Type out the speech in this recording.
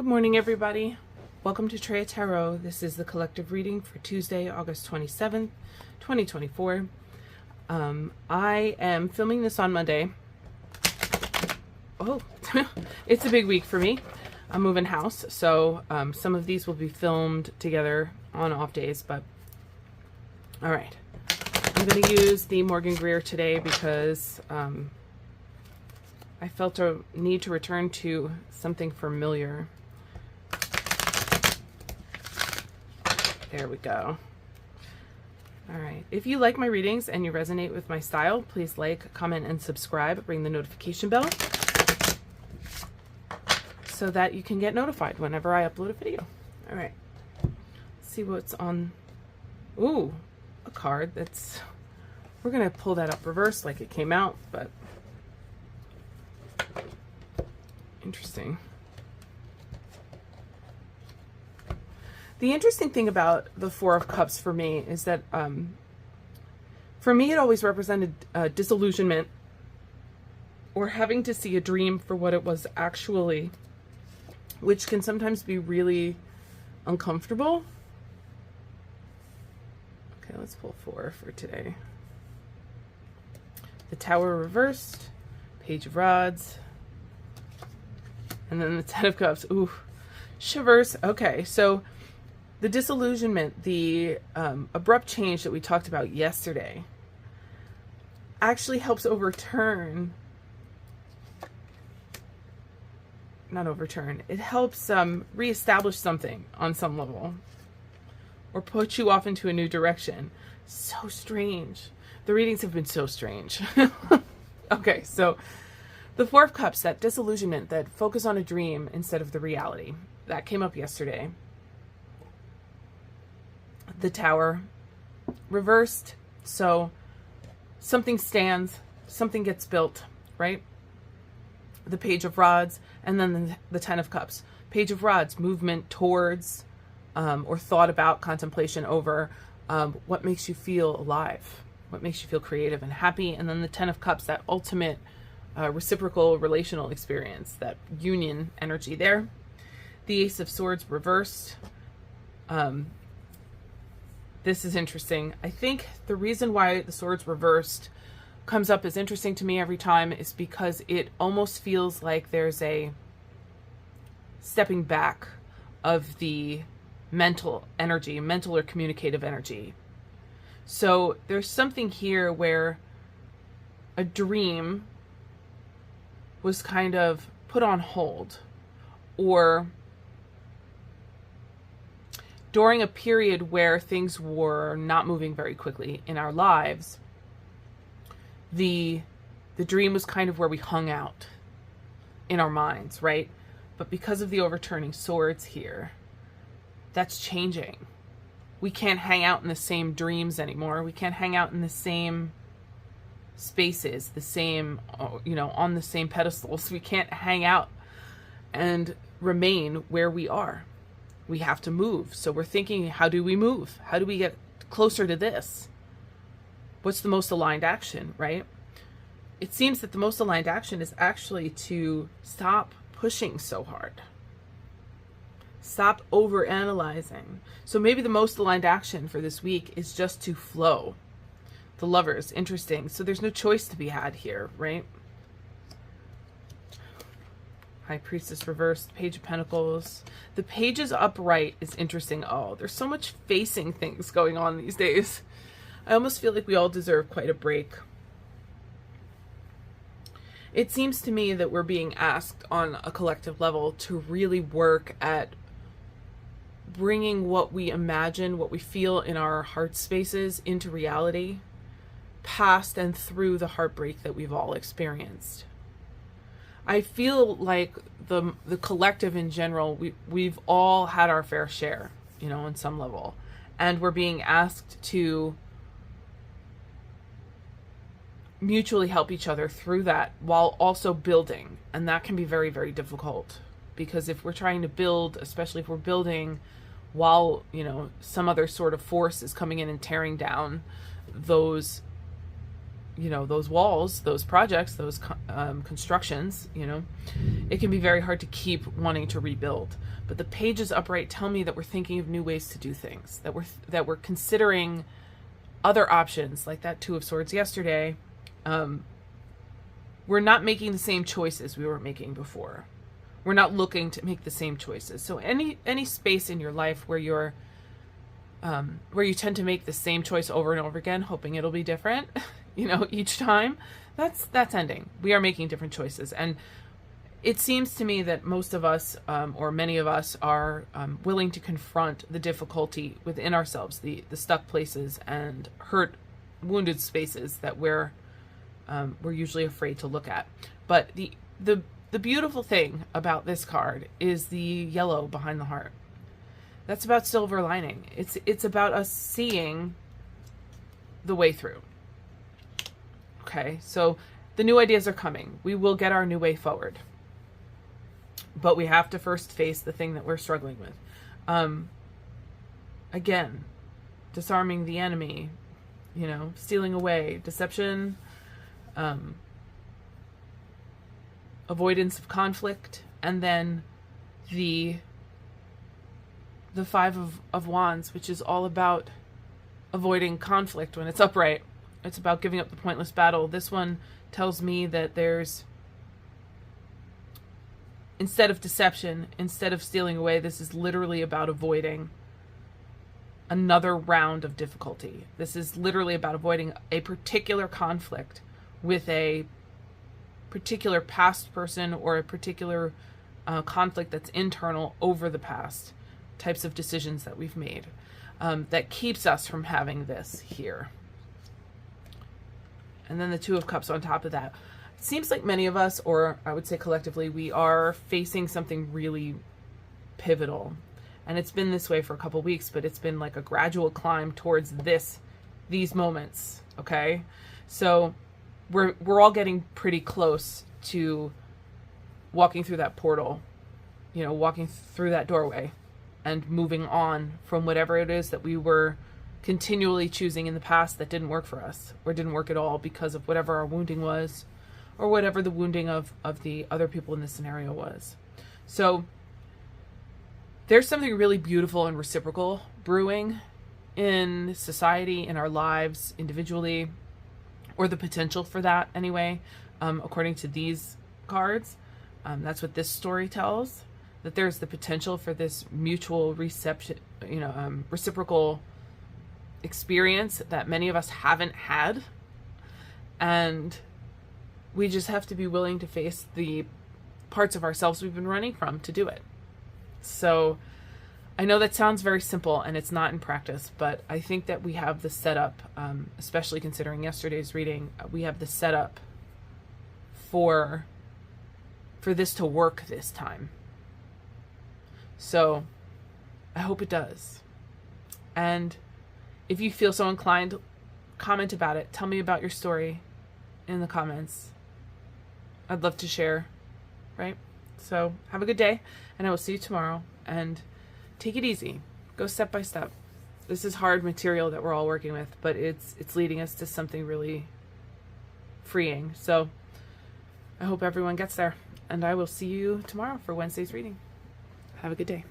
Good morning, everybody. Welcome to Treya Tarot. This is the collective reading for Tuesday, August 27th, 2024. I am filming this on Monday. Oh, it's a big week for me. I'm moving house, so some of these will be filmed together on off days, but all right. I'm going to use the Morgan-Greer today because I felt a need to return to something familiar. There we go. All right. If you like my readings and you resonate with my style, please like, comment, and subscribe. Ring the notification bell so that you can get notified whenever I upload a video. All right. Let's see what's on. Ooh, a card that's... We're going to pull that up reverse like it came out, but interesting. The interesting thing about the Four of Cups for me is that, for me, it always represented disillusionment or having to see a dream for what it was actually, which can sometimes be really uncomfortable. Okay, let's pull four for today. The Tower reversed, Page of Rods, and then the Ten of Cups. Ooh, shivers. Okay, so the disillusionment, the abrupt change that we talked about yesterday actually helps overturn, not overturn, it helps reestablish something on some level or put you off into a new direction. So strange. The readings have been so strange. Okay, so the Four of Cups, that disillusionment, that focus on a dream instead of the reality, that came up yesterday. The Tower reversed, so something stands, something gets built, right? The Page of Rods, and then the Ten of Cups. Page of Rods, movement towards or thought about, contemplation over what makes you feel alive, what makes you feel creative and happy. And then the Ten of Cups, that ultimate reciprocal relational experience, that union energy there. The Ace of Swords reversed. This is interesting. I think the reason why the swords reversed comes up as interesting to me every time is because it almost feels like there's a stepping back of the mental energy, mental or communicative energy. So there's something here where a dream was kind of put on hold, or during a period where things were not moving very quickly in our lives, the dream was kind of where we hung out in our minds, right? But because of the overturning swords here, that's changing. We can't hang out in the same dreams anymore. We can't hang out in the same spaces, the same, on the same pedestals. We can't hang out and remain where we are. We have to move. So we're thinking, how do we move? How do we get closer to this? What's the most aligned action, right? It seems that the most aligned action is actually to stop pushing so hard. Stop overanalyzing. So maybe the most aligned action for this week is just to flow. The Lovers, interesting. So there's no choice to be had here, right? High Priestess reversed, Page of Pentacles. The Pages upright is interesting. Oh, there's so much facing things going on these days. I almost feel like we all deserve quite a break. It seems to me that we're being asked on a collective level to really work at bringing what we imagine, what we feel in our heart spaces into reality, past and through the heartbreak that we've all experienced. I feel like the collective in general, we've all had our fair share, on some level. And we're being asked to mutually help each other through that while also building. And that can be very, very difficult. Because if we're trying to build, especially if we're building while, some other sort of force is coming in and tearing down those you know, those walls, those projects, those constructions, you know, it can be very hard to keep wanting to rebuild. But the pages upright tell me that we're thinking of new ways to do things, that we're considering other options, like that Two of Swords yesterday. We're not making the same choices we were making before. We're not looking to make the same choices. So any space in your life where you're where you tend to make the same choice over and over again, hoping it'll be different, you know, each time, that's ending. We are making different choices. And it seems to me that most of us, or many of us, are willing to confront the difficulty within ourselves, the stuck places and hurt, wounded spaces that we're usually afraid to look at. But the beautiful thing about this card is the yellow behind the heart. That's about silver lining. It's about us seeing the way through. Okay, so the new ideas are coming. We will get our new way forward. But we have to first face the thing that we're struggling with. Again, disarming the enemy, you know, stealing away, deception, avoidance of conflict, and then the Five of Wands, which is all about avoiding conflict when it's upright. It's about giving up the pointless battle. This one tells me that there's, instead of deception, instead of stealing away, this is literally about avoiding another round of difficulty. This is literally about avoiding a particular conflict with a particular past person, or a particular conflict that's internal over the past types of decisions that we've made, that keeps us from having this here. And then the Two of Cups on top of that. It seems like many of us, or I would say collectively, we are facing something really pivotal. And it's been this way for a couple of weeks, but it's been like a gradual climb towards these moments, okay? So we're all getting pretty close to walking through that portal, you know, walking through that doorway and moving on from whatever it is that we were continually choosing in the past that didn't work for us, or didn't work at all because of whatever our wounding was, or whatever the wounding of the other people in this scenario was. So there's something really beautiful and reciprocal brewing in society, in our lives, individually, or the potential for that anyway, according to these cards. That's what this story tells, that there's the potential for this mutual reception, you know, reciprocal experience that many of us haven't had. And we just have to be willing to face the parts of ourselves we've been running from to do it. So I know that sounds very simple and it's not in practice, but I think that we have the setup, especially considering yesterday's reading, we have the setup for this to work this time. So I hope it does. And if you feel so inclined, comment about it. Tell me about your story in the comments. I'd love to share, right? So have a good day, and I will see you tomorrow. And take it easy. Go step by step. This is hard material that we're all working with, but it's leading us to something really freeing. So I hope everyone gets there, and I will see you tomorrow for Wednesday's reading. Have a good day.